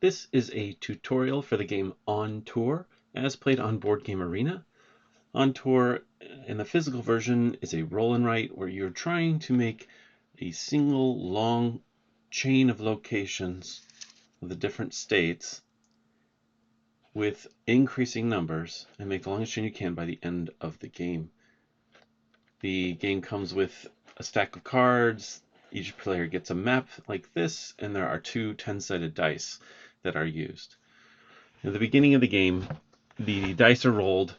This is a tutorial for the game On Tour, as played on Board Game Arena. On Tour, in the physical version, is a roll and write where you're trying to make a single long chain of locations of the different states with increasing numbers and make the longest chain you can by the end of the game. The game comes with a stack of cards. Each player gets a map like this, and there are two 10-sided dice that are used. At the beginning of the game, the dice are rolled,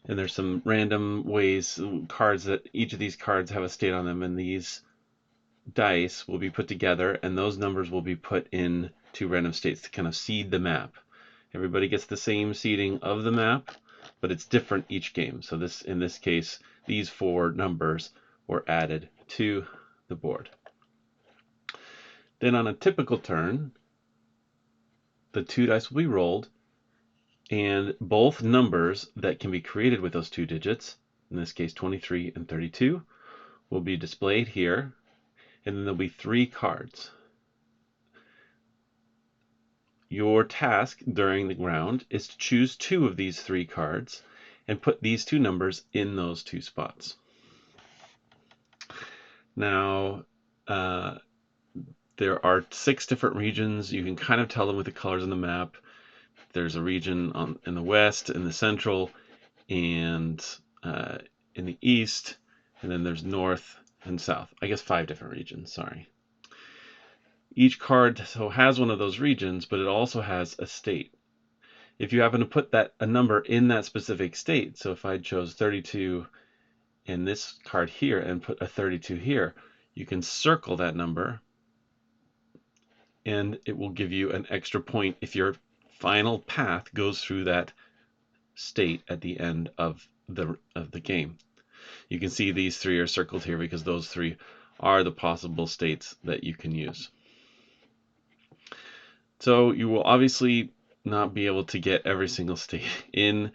and there's some random ways, cards that each of these cards have a state on them, and these dice will be put together, and those numbers will be put in to random states to kind of seed the map. Everybody gets the same seeding of the map, but it's different each game. So in this case, these four numbers were added to the board. Then on a typical turn, the two dice will be rolled, and both numbers that can be created with those two digits, in this case 23 and 32, will be displayed here, and then there'll be three cards. Your task during the round is to choose two of these three cards and put these two numbers in those two spots. Now, there are 6 different regions. You can kind of tell them with the colors on the map. There's a region in the west, in the central, and in the east, and then there's north and south. I guess 5 different regions, sorry. Each card has one of those regions, but it also has a state. If you happen to put a number in that specific state, so if I chose 32 in this card here and put a 32 here, you can circle that number, and it will give you an extra point if your final path goes through that state at the end of the game. You can see these 3 are circled here because those 3 are the possible states that you can use. So you will obviously not be able to get every single state in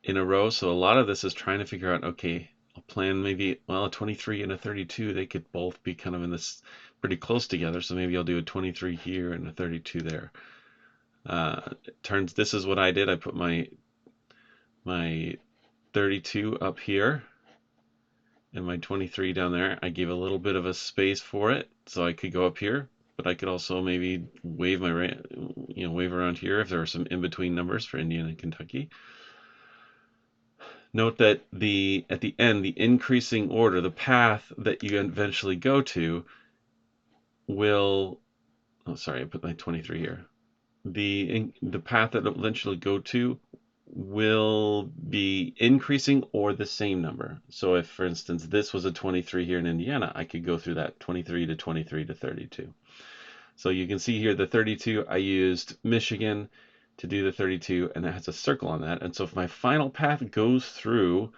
a row. So a lot of this is trying to figure out, okay, I'll plan maybe, well, a 23 and a 32, they could both be kind of in this pretty close together. So maybe I'll do a 23 here and a 32 there. This is what I did. I put my 32 up here and my 23 down there. I gave a little bit of a space for it so I could go up here, but I could also maybe wave around here if there are some in-between numbers for Indiana and Kentucky. Note that at the end, the increasing order, the path that you eventually go to will, oh sorry, I put my 23 here. The path that it'll eventually go to will be increasing or the same number. So if, for instance, this was a 23 here in Indiana, I could go through that 23 to 23 to 32. So you can see here the 32, I used Michigan to do the 32, and that has a circle on that. And so if my final path goes through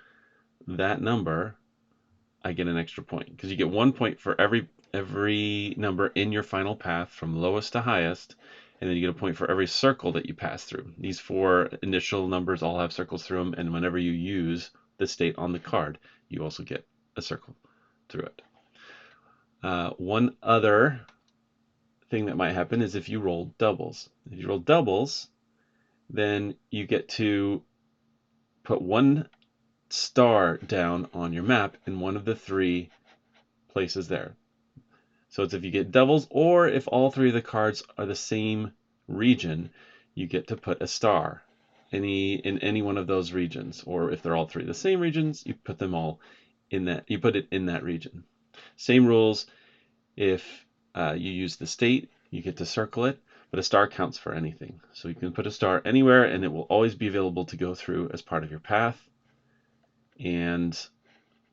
that number, I get an extra point, because you get 1 point for every number in your final path from lowest to highest, and then you get a point for every circle that you pass through. These 4 initial numbers all have circles through them, and whenever you use the state on the card, you also get a circle through it. One other thing that might happen is if you roll doubles. If you roll doubles, then you get to put 1 star down on your map in one of the 3 places there. So it's if you get doubles, or if all 3 of the cards are the same region, you get to put a star in any one of those regions. Or if they're all 3 the same regions, you put them all in that. You put it in that region. Same rules. If you use the state, you get to circle it, but a star counts for anything. So you can put a star anywhere, and it will always be available to go through as part of your path. And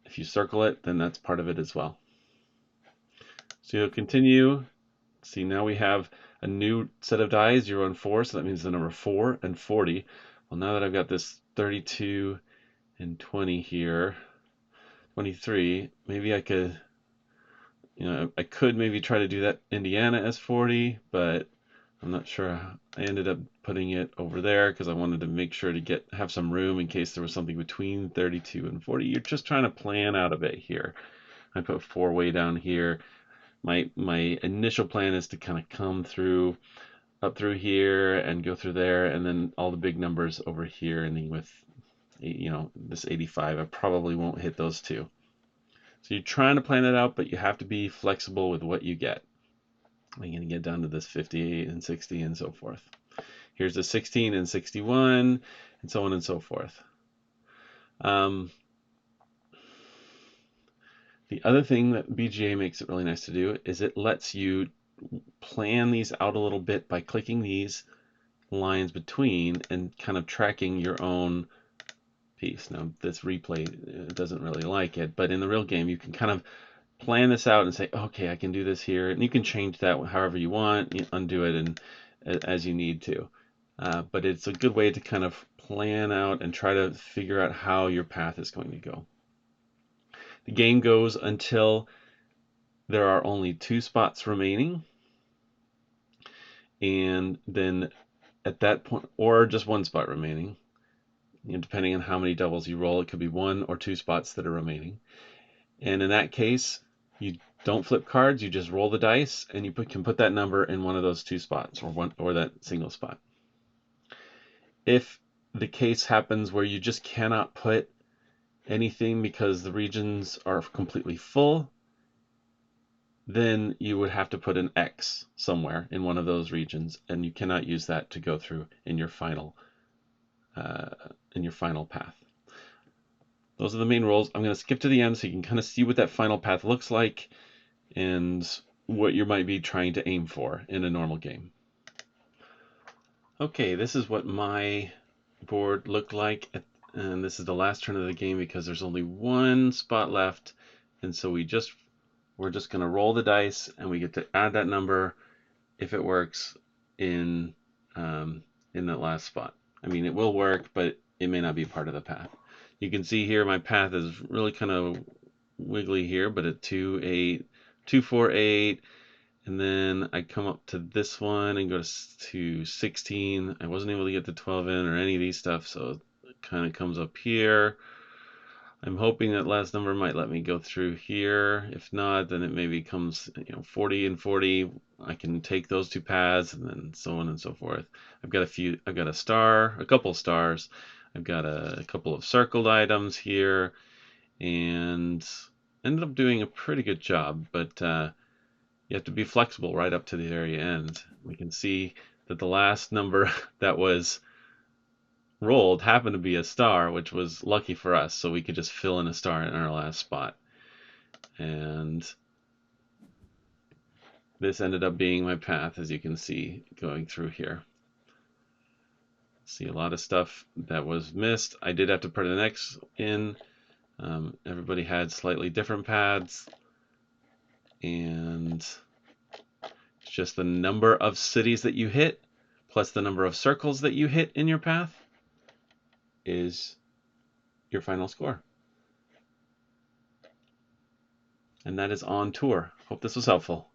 if you circle it, then that's part of it as well. So you'll continue. See, now we have a new set of dice, 0 and 4, so that means the number 4 and 40. Well, now that I've got this 32 and 20 here, 23, maybe I could, I could maybe try to do that Indiana as 40, but I'm not sure. I ended up putting it over there because I wanted to make sure to have some room in case there was something between 32 and 40. You're just trying to plan out a bit here. I put 4 way down here. My initial plan is to kind of come through up through here and go through there, and then all the big numbers over here, ending with, you know, this 85. I probably won't hit those two. So you're trying to plan it out, but you have to be flexible with what you get. I'm going to get down to this 58 and 60 and so forth. Here's the 16 and 61 and so on and so forth. The other thing that BGA makes it really nice to do is it lets you plan these out a little bit by clicking these lines between and kind of tracking your own piece. Now this replay doesn't really like it, but in the real game you can kind of plan this out and say, okay, I can do this here, and you can change that however you want, you undo it and as you need to. But it's a good way to kind of plan out and try to figure out how your path is going to go. The game goes until there are only 2 spots remaining, and then at that point, or just 1 spot remaining, you know, depending on how many doubles you roll, it could be 1 or 2 spots that are remaining. And in that case, you don't flip cards, you just roll the dice, and you can put that number in one of those 2 spots, or that single spot. If the case happens where you just cannot put anything because the regions are completely full, then you would have to put an X somewhere in one of those regions, and you cannot use that to go through in your final path. Those are the main rules. I'm going to skip to the end so you can kind of see what that final path looks like and what you might be trying to aim for in a normal game. Okay, this is what my board looked like, and this is the last turn of the game because there's only 1 spot left, and so we're just going to roll the dice, and we get to add that number if it works in that last spot. I mean, it will work, but it may not be part of the path. You can see here my path is really kind of wiggly here, but at 2, 8, 2, 4, 8, and then I come up to this one and go to 16. I wasn't able to get the 12 in or any of these stuff, so it kind of comes up here. I'm hoping that last number might let me go through here. If not, then it maybe comes, 40 and 40. I can take those 2 paths, and then so on and so forth. I've got a star, a couple stars. I've got a couple of circled items here, and ended up doing a pretty good job, but you have to be flexible right up to the very end. We can see that the last number that was rolled happened to be a star, which was lucky for us, so we could just fill in a star in our last spot. And this ended up being my path, as you can see, going through here. See a lot of stuff that was missed. I did have to put an X in. Everybody had slightly different paths, and it's just the number of cities that you hit plus the number of circles that you hit in your path is your final score. And that is on tour. Hope this was helpful.